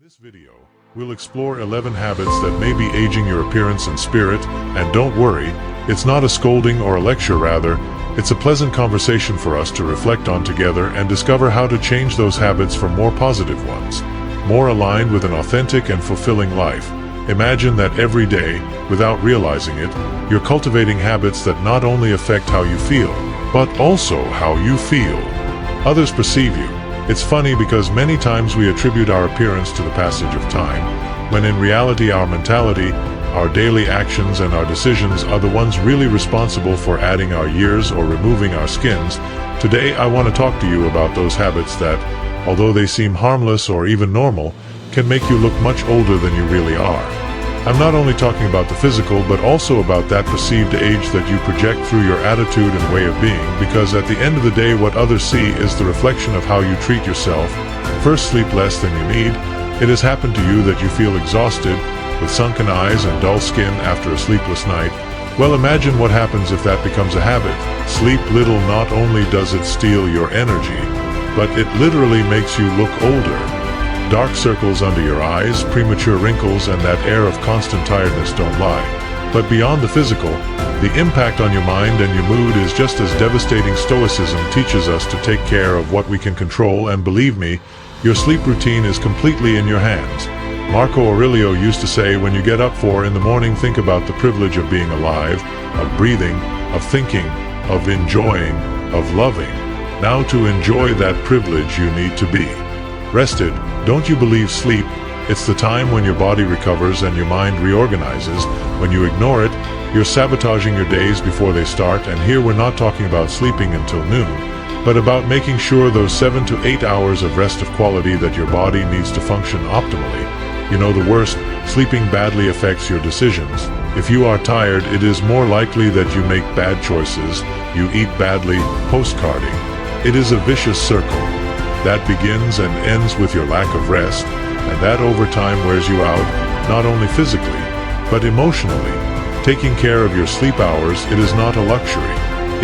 this video, we'll explore 11 habits that may be aging your appearance and spirit, and don't worry, it's not a scolding or a lecture, rather, it's a pleasant conversation for us to reflect on together and discover how to change those habits for more positive ones, more aligned with an authentic and fulfilling life. Imagine that every day, without realizing it, you're cultivating habits that not only affect how you feel, but also how you feel others perceive you. It's funny because many times we attribute our appearance to the passage of time, when in reality our mentality, our daily actions and our decisions are the ones really responsible for adding our years or removing our skins. Today I want to talk to you about those habits that, although they seem harmless or even normal, can make you look much older than you really are. I'm not only talking about the physical, but also about that perceived age that you project through your attitude and way of being, because at the end of the day what others see is the reflection of how you treat yourself. First, sleep less than you need. It has happened to you that you feel exhausted, with sunken eyes and dull skin after a sleepless night. Well, imagine what happens if that becomes a habit. Sleep little not only does it steal your energy, but it literally makes you look older. Dark circles under your eyes, premature wrinkles, and that air of constant tiredness don't lie. But beyond the physical, the impact on your mind and your mood is just as devastating. Stoicism teaches us to take care of what we can control, and believe me, your sleep routine is completely in your hands. Marcus Aurelius used to say, when you get up 4 in the morning, think about the privilege of being alive, of breathing, of thinking, of enjoying, of loving. Now to enjoy that privilege you need to be rested. Don't you believe sleep? It's the time when your body recovers and your mind reorganizes. When you ignore it, you're sabotaging your days before they start. And here we're not talking about sleeping until noon, but about making sure those 7 to 8 hours of rest of quality that your body needs to function optimally. You know the worst, sleeping badly affects your decisions. If you are tired, it is more likely that you make bad choices, you eat badly, postcarding. It is a vicious circle that begins and ends with your lack of rest, and that over time wears you out, not only physically, but emotionally. Taking care of your sleep hours, it is not a luxury.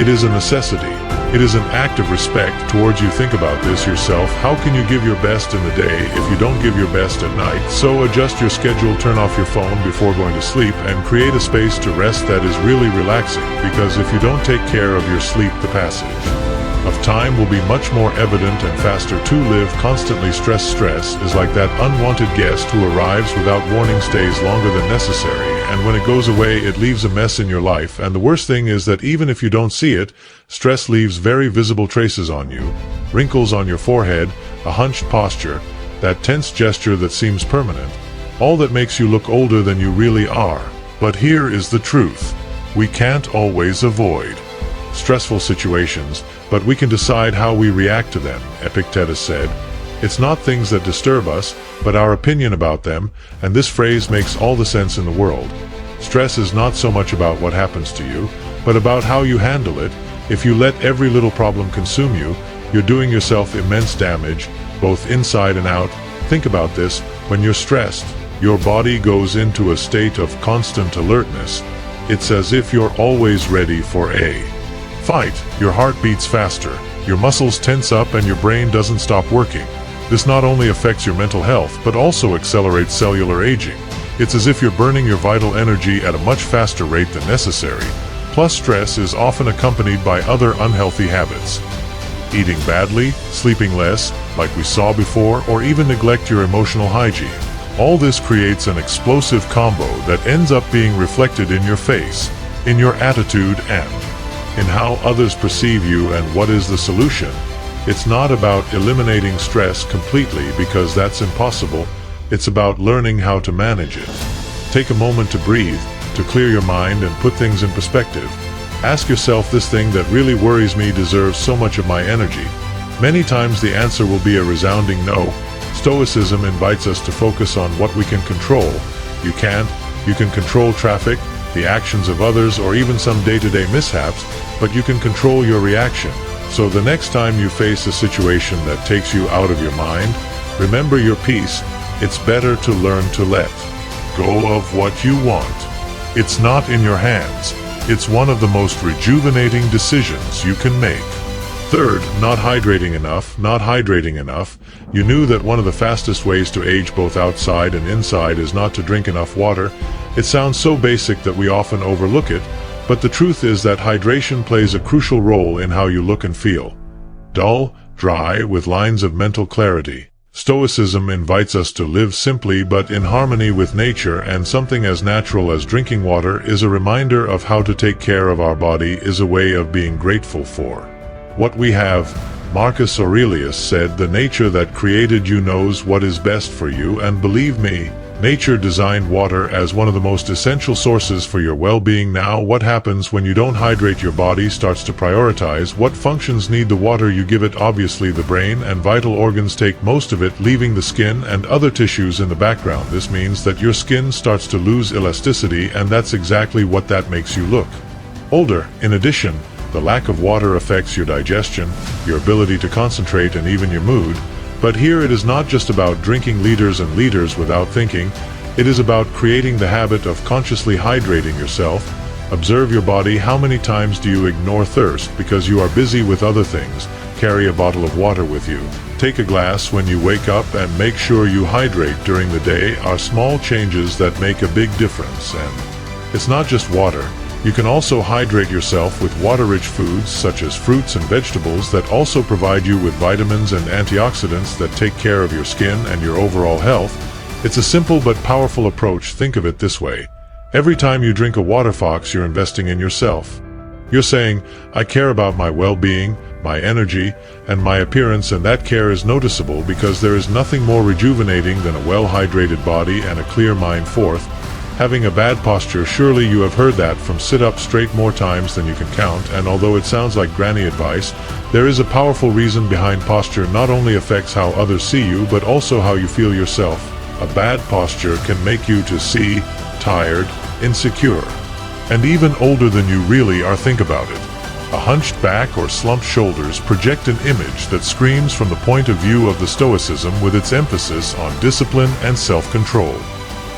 It is a necessity. It is an act of respect towards you. Think about this yourself. How can you give your best in the day if you don't give your best at night? So adjust your schedule, turn off your phone before going to sleep, and create a space to rest that is really relaxing, because if you don't take care of your sleep, the passage of time will be much more evident and faster. To live constantly stress is like that unwanted guest who arrives without warning, stays longer than necessary, and when it goes away it leaves a mess in your life. And the worst thing is that even if you don't see it, stress leaves very visible traces on you. Wrinkles on your forehead, a hunched posture, that tense gesture that seems permanent. All that makes you look older than you really are. But here is the truth. We can't always avoid stressful situations, but we can decide how we react to them. Epictetus said, "It's not things that disturb us, but our opinion about them," and this phrase makes all the sense in the world. Stress is not so much about what happens to you, but about how you handle it. If you let every little problem consume you, you're doing yourself immense damage, both inside and out. Think about this. When you're stressed, your body goes into a state of constant alertness. It's as if you're always ready for a fight. Your heart beats faster, your muscles tense up, and your brain doesn't stop working. This not only affects your mental health, but also accelerates cellular aging. It's as if you're burning your vital energy at a much faster rate than necessary. Plus, stress is often accompanied by other unhealthy habits. Eating badly, sleeping less, like we saw before, or even neglect your emotional hygiene. All this creates an explosive combo that ends up being reflected in your face, in your attitude, and in how others perceive you. And what is the solution? It's not about eliminating stress completely, because that's impossible. It's about learning how to manage it. Take a moment to breathe, to clear your mind and put things in perspective. Ask yourself, this thing that really worries me deserves so much of my energy. Many times the answer will be a resounding no. Stoicism invites us to focus on what we can control. You can control traffic, the actions of others, or even some day-to-day mishaps, but you can control your reaction. So the next time you face a situation that takes you out of your mind, remember your peace. It's better to learn to let go of what you want. It's not in your hands. It's one of the most rejuvenating decisions you can make. Third, not hydrating enough. You knew that one of the fastest ways to age both outside and inside is not to drink enough water. It sounds so basic that we often overlook it, but the truth is that hydration plays a crucial role in how you look and feel. Dull, dry, with lines of mental clarity. Stoicism invites us to live simply but in harmony with nature, and something as natural as drinking water is a reminder of how to take care of our body, is a way of being grateful for what we have. Marcus Aurelius said, "The nature that created you knows what is best for you," and believe me, nature designed water as one of the most essential sources for your well-being. Now, what happens when you don't hydrate? Your body starts to prioritize what functions need the water you give it. Obviously, the brain and vital organs take most of it, leaving the skin and other tissues in the background. This means that your skin starts to lose elasticity, and that's exactly what that makes you look older. In addition, the lack of water affects your digestion, your ability to concentrate, and even your mood. But here it is not just about drinking liters and liters without thinking. It is about creating the habit of consciously hydrating yourself. Observe your body. How many times do you ignore thirst because you are busy with other things? Carry a bottle of water with you. Take a glass when you wake up, and make sure you hydrate during the day. Are small changes that make a big difference. And it's not just water. You can also hydrate yourself with water-rich foods such as fruits and vegetables that also provide you with vitamins and antioxidants that take care of your skin and your overall health. It's a simple but powerful approach. Think of it this way. Every time you drink a water fox, you're investing in yourself. You're saying, "I care about my well-being, my energy, and my appearance," and that care is noticeable because there is nothing more rejuvenating than a well-hydrated body and a clear mind. Fourth, having a bad posture. Surely you have heard that from sit up straight more times than you can count, and although it sounds like granny advice, there is a powerful reason behind posture. Not only affects how others see you, but also how you feel yourself. A bad posture can make you to see tired, insecure, and even older than you really are. Think about it. A hunched back or slumped shoulders project an image that screams from the point of view of the Stoicism, with its emphasis on discipline and self-control.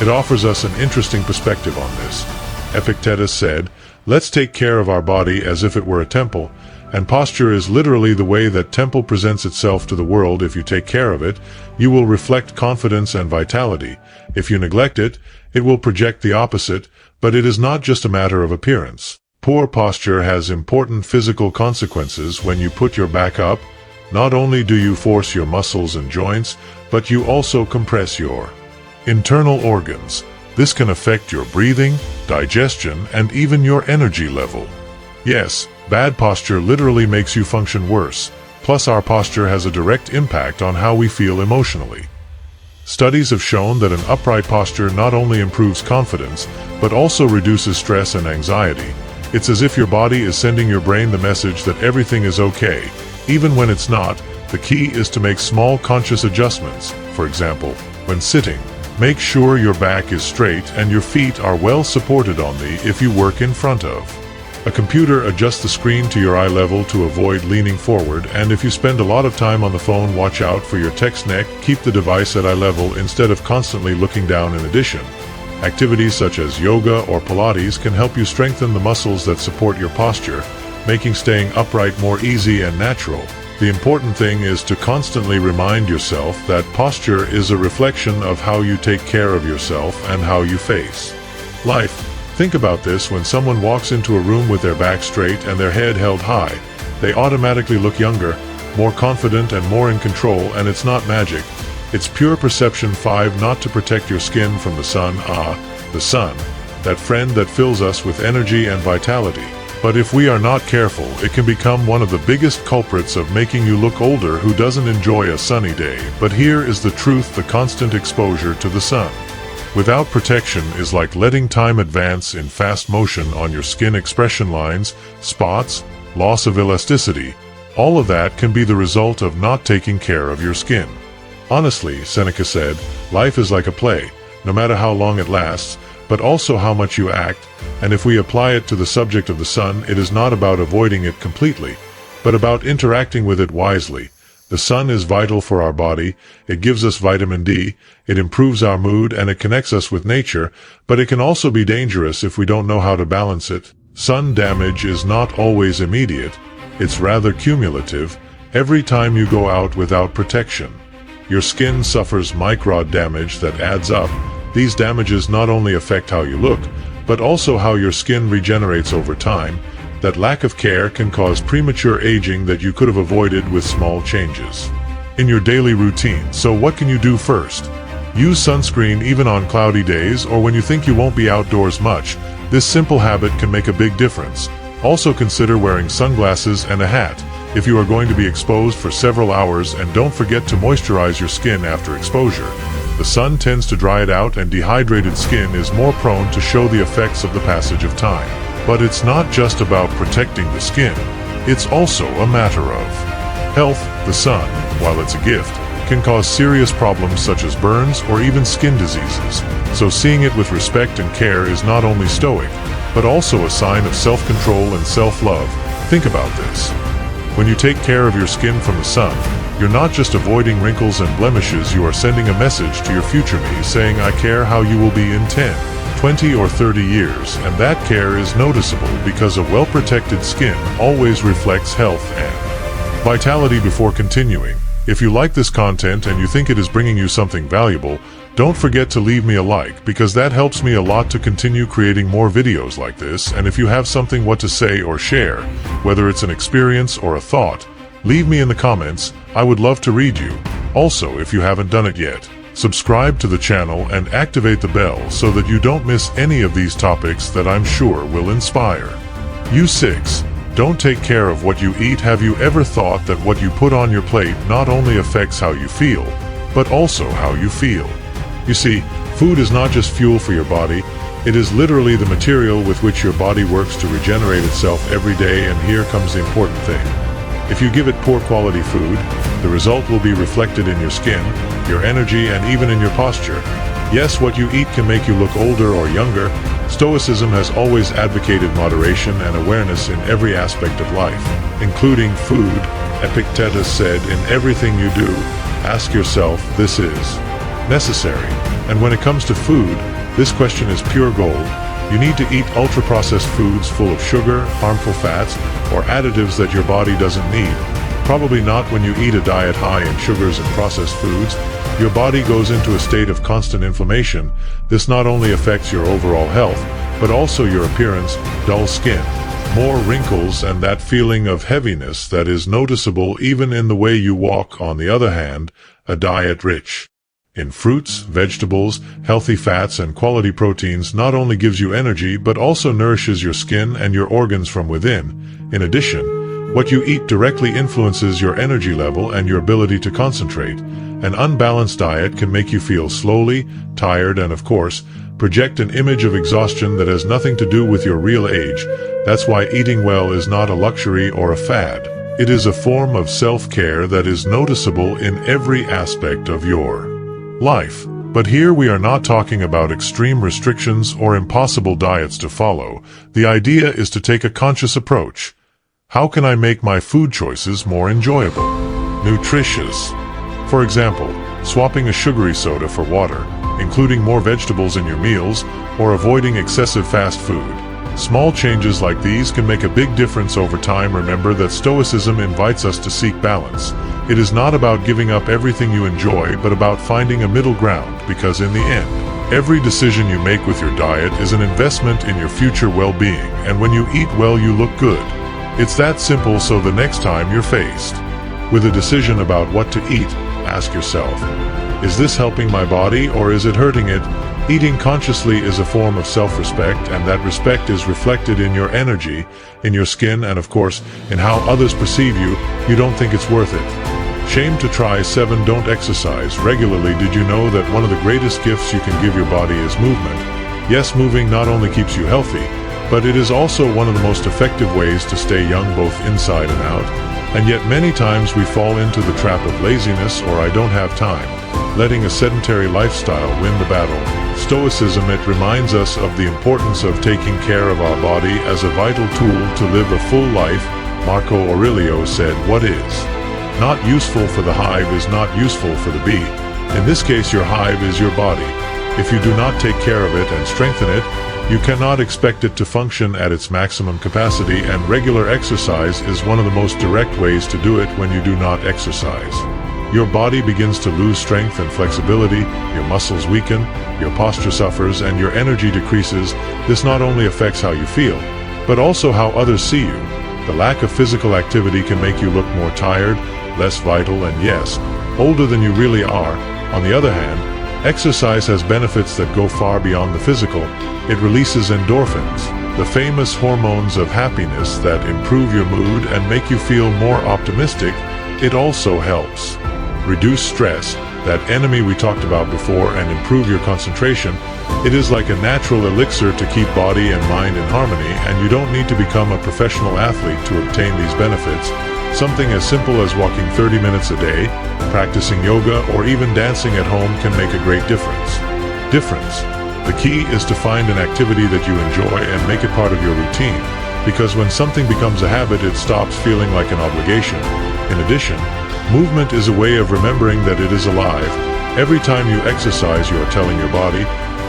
It offers us an interesting perspective on this. Epictetus said, "Let's take care of our body as if it were a temple," and posture is literally the way that temple presents itself to the world. If you take care of it, you will reflect confidence and vitality. If you neglect it, it will project the opposite. But it is not just a matter of appearance. Poor posture has important physical consequences. When you put your back up, not only do you force your muscles and joints, but you also compress your internal organs. This can affect your breathing, digestion, and even your energy level. Yes, bad posture literally makes you function worse. Plus, our posture has a direct impact on how we feel emotionally. Studies have shown that an upright posture not only improves confidence, but also reduces stress and anxiety. It's as if your body is sending your brain the message that everything is okay, even when it's not. The key is to make small conscious adjustments. For example, when sitting, make sure your back is straight and your feet are well supported on the. If you work in front of a computer, adjust the screen to your eye level to avoid leaning forward, and if you spend a lot of time on the phone, watch out for your text neck. Keep the device at eye level instead of constantly looking down. In addition, activities such as yoga or Pilates can help you strengthen the muscles that support your posture, making staying upright more easy and natural. The important thing is to constantly remind yourself that posture is a reflection of how you take care of yourself and how you face life. Think about this. When someone walks into a room with their back straight and their head held high, they automatically look younger, more confident, and more in control. And it's not magic. It's pure perception. 5. Not to protect your skin from the sun. The sun, that friend that fills us with energy and vitality. But if we are not careful, it can become one of the biggest culprits of making you look older. Who doesn't enjoy a sunny day? But here is the truth: the constant exposure to the sun without protection is like letting time advance in fast motion on your skin. Expression lines, spots, loss of elasticity, all of that can be the result of not taking care of your skin. Honestly, Seneca said, life is like a play, no matter how long it lasts, but also how much you act. And if we apply it to the subject of the sun, it is not about avoiding it completely, but about interacting with it wisely. The sun is vital for our body. It gives us vitamin D, it improves our mood, and it connects us with nature, but it can also be dangerous if we don't know how to balance it. Sun damage is not always immediate, it's rather cumulative. Every time you go out without protection, your skin suffers micro damage that adds up. These damages not only affect how you look, but also how your skin regenerates over time. That lack of care can cause premature aging that you could have avoided with small changes in your daily routine. So what can you do first? Use sunscreen even on cloudy days or when you think you won't be outdoors much. This simple habit can make a big difference. Also consider wearing sunglasses and a hat if you are going to be exposed for several hours, and don't forget to moisturize your skin after exposure. The sun tends to dry it out, and dehydrated skin is more prone to show the effects of the passage of time. But it's not just about protecting the skin, it's also a matter of health. The sun, while it's a gift, can cause serious problems such as burns or even skin diseases. So seeing it with respect and care is not only stoic, but also a sign of self-control and self-love. Think about this. When you take care of your skin from the sun, you're not just avoiding wrinkles and blemishes, you are sending a message to your future me saying, I care how you will be in 10, 20 or 30 years, and that care is noticeable because a well-protected skin always reflects health and vitality. Before continuing, if you like this content and you think it is bringing you something valuable, don't forget to leave me a like, because that helps me a lot to continue creating more videos like this. And if you have something what to say or share, whether it's an experience or a thought, leave me in the comments. I would love to read you. Also, if you haven't done it yet, subscribe to the channel and activate the bell so that you don't miss any of these topics that I'm sure will inspire you. 6. Don't take care of what you eat. Have you ever thought that what you put on your plate not only affects how you feel, but also how you feel? You see, food is not just fuel for your body, it is literally the material with which your body works to regenerate itself every day. And here comes the important thing. If you give it poor quality food, the result will be reflected in your skin, your energy, and even in your posture. Yes, what you eat can make you look older or younger. Stoicism has always advocated moderation and awareness in every aspect of life, including food. Epictetus said, in everything you do, ask yourself, this is necessary. And when it comes to food, this question is pure gold. You need to eat ultra-processed foods full of sugar, harmful fats, or additives that your body doesn't need. Probably not. When you eat a diet high in sugars and processed foods, your body goes into a state of constant inflammation. This not only affects your overall health, but also your appearance, dull skin, more wrinkles, and that feeling of heaviness that is noticeable even in the way you walk. On the other hand, a diet rich in fruits, vegetables, healthy fats, and quality proteins not only gives you energy but also nourishes your skin and your organs from within. In addition, what you eat directly influences your energy level and your ability to concentrate. An unbalanced diet can make you feel slowly, tired, and of course, project an image of exhaustion that has nothing to do with your real age. That's why eating well is not a luxury or a fad. It is a form of self-care that is noticeable in every aspect of your life. But here we are not talking about extreme restrictions or impossible diets to follow. The idea is to take a conscious approach. How can I make my food choices more enjoyable, nutritious? For example, swapping a sugary soda for water, including more vegetables in your meals, or avoiding excessive fast food. Small changes like these can make a big difference over time. Remember that Stoicism invites us to seek balance. It is not about giving up everything you enjoy, but about finding a middle ground, because in the end, every decision you make with your diet is an investment in your future well-being, and when you eat well, you look good. It's that simple. So the next time you're faced with a decision about what to eat, ask yourself, is this helping my body or is it hurting it? Eating consciously is a form of self-respect, and that respect is reflected in your energy, in your skin, and of course, in how others perceive you. You don't think it's worth it. Shame to try. 7. Don't exercise regularly. Did you know that one of the greatest gifts you can give your body is movement? Yes, moving not only keeps you healthy, but it is also one of the most effective ways to stay young, both inside and out. And yet many times we fall into the trap of laziness or I don't have time, letting a sedentary lifestyle win the battle. Stoicism, it reminds us of the importance of taking care of our body as a vital tool to live a full life. Marcus Aurelius said, what is not useful for the hive is not useful for the bee. In this case, your hive is your body. If you do not take care of it and strengthen it, you cannot expect it to function at its maximum capacity, and regular exercise is one of the most direct ways to do it. When you do not exercise, Your body begins to lose strength and flexibility, your muscles weaken, your posture suffers, and your energy decreases. This not only affects how you feel, but also how others see you. The lack of physical activity can make you look more tired, less vital, and yes, older than you really are. On the other hand, exercise has benefits that go far beyond the physical. It releases endorphins, the famous hormones of happiness that improve your mood and make you feel more optimistic. It also helps reduce stress, that enemy we talked about before, and improve your concentration. It is like a natural elixir to keep body and mind in harmony, and you don't need to become a professional athlete to obtain these benefits. Something as simple as walking 30 minutes a day, practicing yoga, or even dancing at home can make a great difference. The key is to find an activity that you enjoy and make it part of your routine, because when something becomes a habit, it stops feeling like an obligation. In addition, movement is a way of remembering that it is alive. Every time you exercise, you are telling your body,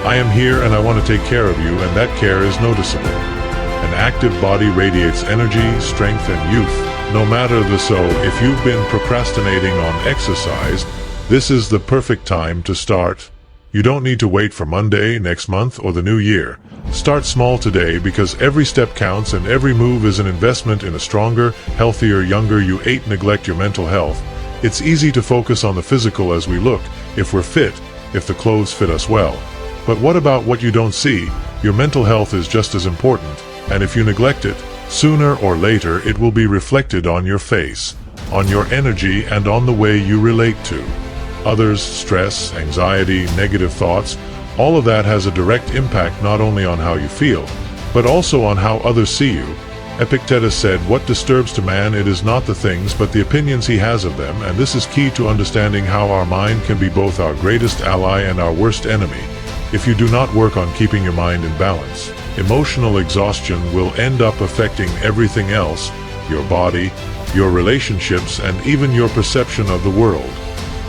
I am here and I want to take care of you, and that care is noticeable. An active body radiates energy, strength, and youth. No matter if you've been procrastinating on exercise, this is the perfect time to start. You don't need to wait for Monday, next month, or the new year. Start small today, because every step counts and every move is an investment in a stronger, healthier, younger you. 8. Neglect your mental health. It's easy to focus on the physical as we look, if we're fit, if the clothes fit us well. But what about what you don't see? Your mental health is just as important, and if you neglect it, sooner or later it will be reflected on your face, on your energy, and on the way you relate to others. Stress, anxiety, negative thoughts, all of that has a direct impact not only on how you feel, but also on how others see you. Epictetus said, what disturbs to man, it is not the things but the opinions he has of them, and this is key to understanding how our mind can be both our greatest ally and our worst enemy. If you do not work on keeping your mind in balance, emotional exhaustion will end up affecting everything else, your body, your relationships, and even your perception of the world.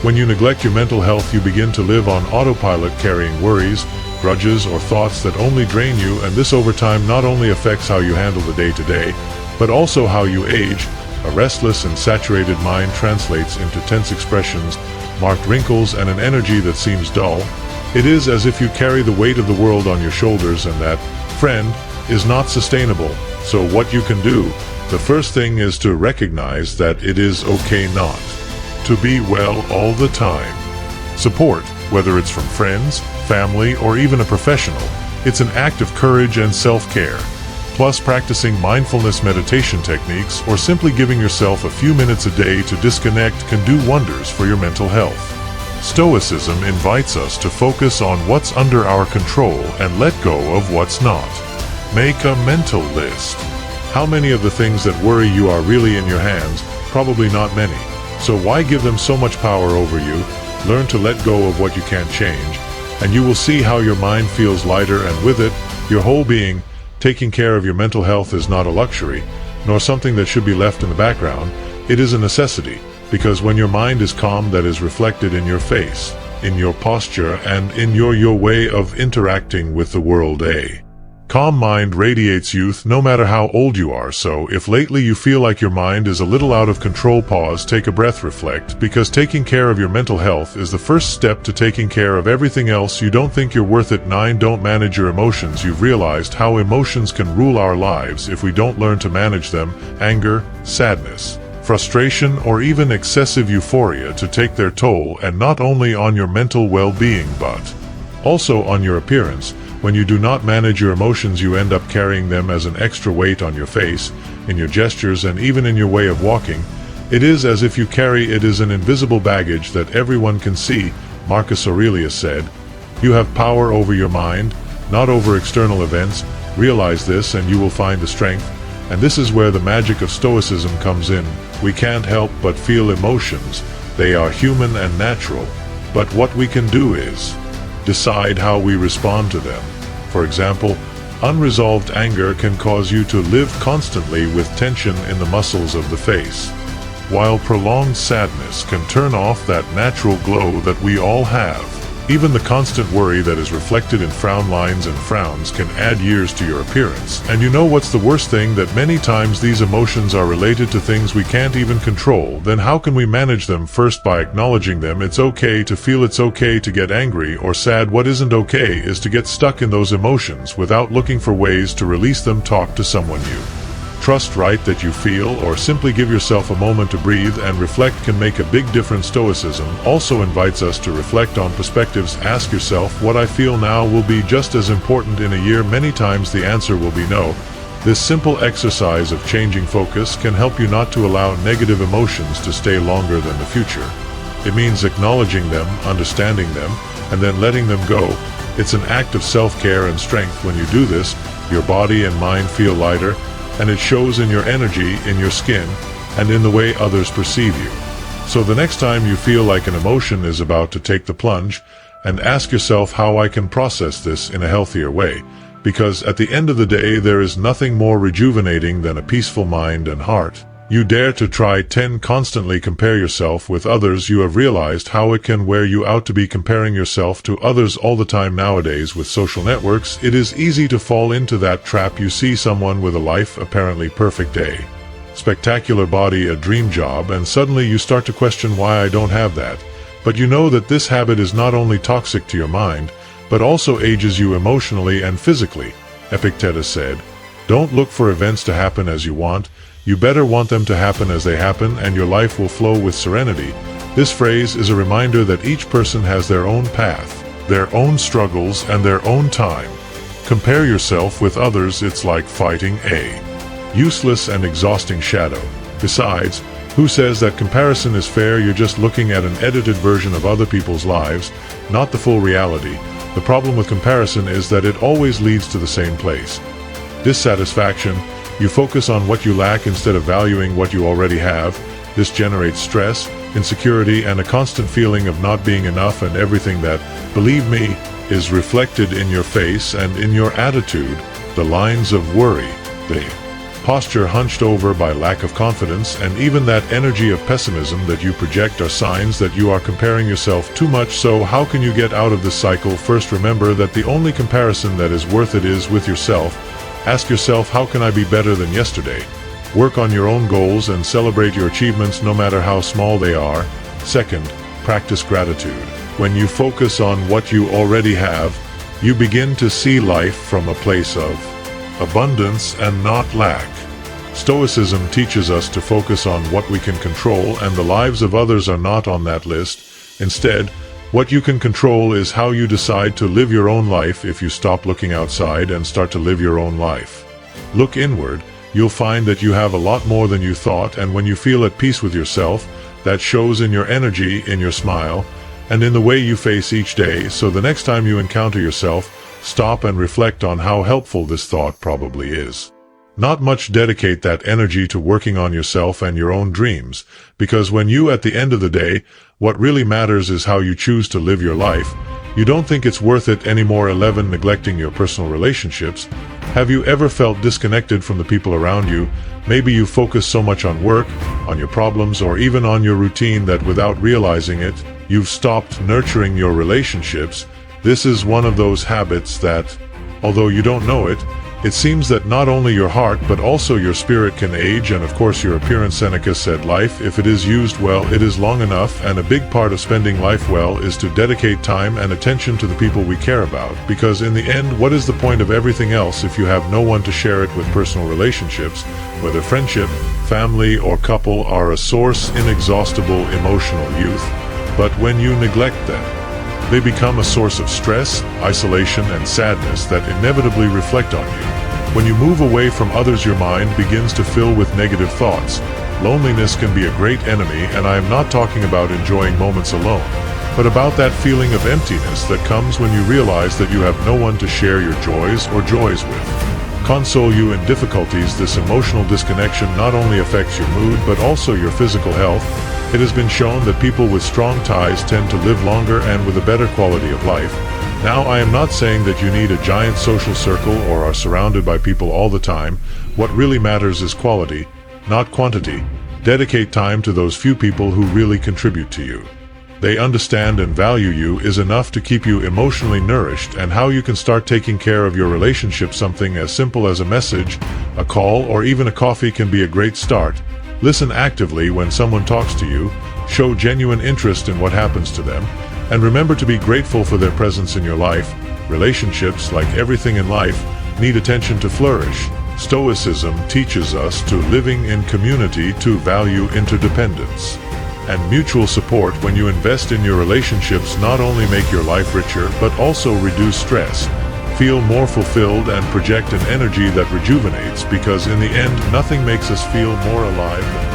When you neglect your mental health, you begin to live on autopilot, carrying worries, grudges, or thoughts that only drain you, and this over time not only affects how you handle the day-to-day, but also how you age. A restless and saturated mind translates into tense expressions, marked wrinkles, and an energy that seems dull. It is as if you carry the weight of the world on your shoulders, and that, friend, is not sustainable. So what you can do, the first thing is to recognize that it is okay not to be well all the time. Support, whether it's from friends, family, or even a professional, it's an act of courage and self-care. Plus, practicing mindfulness meditation techniques or simply giving yourself a few minutes a day to disconnect can do wonders for your mental health. Stoicism invites us to focus on what's under our control and let go of what's not. Make a mental list. How many of the things that worry you are really in your hands? Probably not many. So why give them so much power over you? Learn to let go of what you can't change, and you will see how your mind feels lighter, and with it, your whole being. Taking care of your mental health is not a luxury, nor something that should be left in the background. It is a necessity, because when your mind is calm, that is reflected in your face, in your posture, and in your way of interacting with the world. A calm mind radiates youth no matter how old you are. So if lately you feel like your mind is a little out of control, pause, take a breath, reflect, because taking care of your mental health is the first step to taking care of everything else. You don't think you're worth it. 9. Don't manage your emotions. You've realized how emotions can rule our lives if we don't learn to manage them. Anger, sadness, frustration, or even excessive euphoria to take their toll, and not only on your mental well-being but also on your appearance. When you do not manage your emotions, you end up carrying them as an extra weight on your face, in your gestures, and even in your way of walking. It is as if you carry it as an invisible baggage that everyone can see. Marcus Aurelius said, you have power over your mind, not over external events. Realize this and you will find the strength. And this is where the magic of Stoicism comes in. We can't help but feel emotions. They are human and natural. But what we can do is decide how we respond to them. For example, unresolved anger can cause you to live constantly with tension in the muscles of the face, while prolonged sadness can turn off that natural glow that we all have. Even the constant worry that is reflected in frown lines and frowns can add years to your appearance. And you know what's the worst thing? That many times these emotions are related to things we can't even control. Then how can we manage them? First, by acknowledging them. It's okay to feel, it's okay to get angry or sad. What isn't okay is to get stuck in those emotions without looking for ways to release them. Talk to someone you trust, right, that you feel, or simply give yourself a moment to breathe and reflect can make a big difference. Stoicism also invites us to reflect on perspectives. Ask yourself, what I feel now will be just as important in a year. Many times the answer will be no. This simple exercise of changing focus can help you not to allow negative emotions to stay longer than the future. It means acknowledging them, understanding them, and then letting them go. It's an act of self-care and strength. When you do this, your body and mind feel lighter, and it shows in your energy, in your skin, and in the way others perceive you. So the next time you feel like an emotion is about to take the plunge, and ask yourself how I can process this in a healthier way. Because at the end of the day, there is nothing more rejuvenating than a peaceful mind and heart. You dare to try 10. Constantly compare yourself with others. You have realized how it can wear you out to be comparing yourself to others all the time. Nowadays with social networks, it is easy to fall into that trap. You see someone with a life apparently perfect, a spectacular body, a dream job, and suddenly you start to question why I don't have that. But you know that this habit is not only toxic to your mind, but also ages you emotionally and physically. Epictetus said, "Don't look for events to happen as you want. You better want them to happen as they happen, and your life will flow with serenity." This phrase is a reminder that each person has their own path, their own struggles, and their own time. Compare yourself with others. It's like fighting a useless and exhausting shadow. Besides, who says that comparison is fair? You're just looking at an edited version of other people's lives, not the full reality. The problem with comparison is that it always leads to the same place: dissatisfaction. You focus on what you lack instead of valuing what you already have. This generates stress, insecurity, and a constant feeling of not being enough, and everything that, believe me, is reflected in your face and in your attitude. The lines of worry, the posture hunched over by lack of confidence, and even that energy of pessimism that you project are signs that you are comparing yourself too much. So how can you get out of this cycle? First, remember that the only comparison that is worth it is with yourself. Ask yourself, how can I be better than yesterday? Work on your own goals and celebrate your achievements no matter how small they are. Second, practice gratitude. When you focus on what you already have, you begin to see life from a place of abundance and not lack. Stoicism teaches us to focus on what we can control, and the lives of others are not on that list. Instead, what you can control is how you decide to live your own life. If you stop looking outside and start to live your own life, look inward, you'll find that you have a lot more than you thought. And when you feel at peace with yourself, that shows in your energy, in your smile, and in the way you face each day. So the next time you encounter yourself, stop and reflect on how helpful this thought probably is. Not much. Dedicate that energy to working on yourself and your own dreams, because when you, at the end of the day, what really matters is how you choose to live your life. You don't think it's worth it anymore. 11. Neglecting your personal relationships. Have you ever felt disconnected from the people around you? Maybe you focus so much on work, on your problems, or even on your routine that without realizing it, you've stopped nurturing your relationships. This is one of those habits that, although you don't know it, it seems that not only your heart but also your spirit can age, and of course your appearance. Seneca said, life, if it is used well, it is long enough. And a big part of spending life well is to dedicate time and attention to the people we care about, because in the end, what is the point of everything else if you have no one to share it with? Personal relationships, whether friendship, family, or couple, are a source inexhaustible emotional youth, but when you neglect them, they become a source of stress, isolation, and sadness that inevitably reflect on you. When you move away from others, your mind begins to fill with negative thoughts. Loneliness can be a great enemy, and I am not talking about enjoying moments alone, but about that feeling of emptiness that comes when you realize that you have no one to share your joys with, console you in difficulties. This emotional disconnection not only affects your mood but also your physical health. It has been shown that people with strong ties tend to live longer and with a better quality of life. Now, I am not saying that you need a giant social circle or are surrounded by people all the time. What really matters is quality, not quantity. Dedicate time to those few people who really contribute to you. they understand and value you is enough to keep you emotionally nourished. And how you can start taking care of your relationship. Something as simple as a message, a call, or even a coffee can be a great start. Listen actively when someone talks to you, show genuine interest in what happens to them, and remember to be grateful for their presence in your life. Relationships, like everything in life, need attention to flourish. Stoicism teaches us to living in community, to value interdependence and mutual support. When you invest in your relationships, not only make your life richer, but also reduce stress, feel more fulfilled, and project an energy that rejuvenates, because in the end, nothing makes us feel more alive than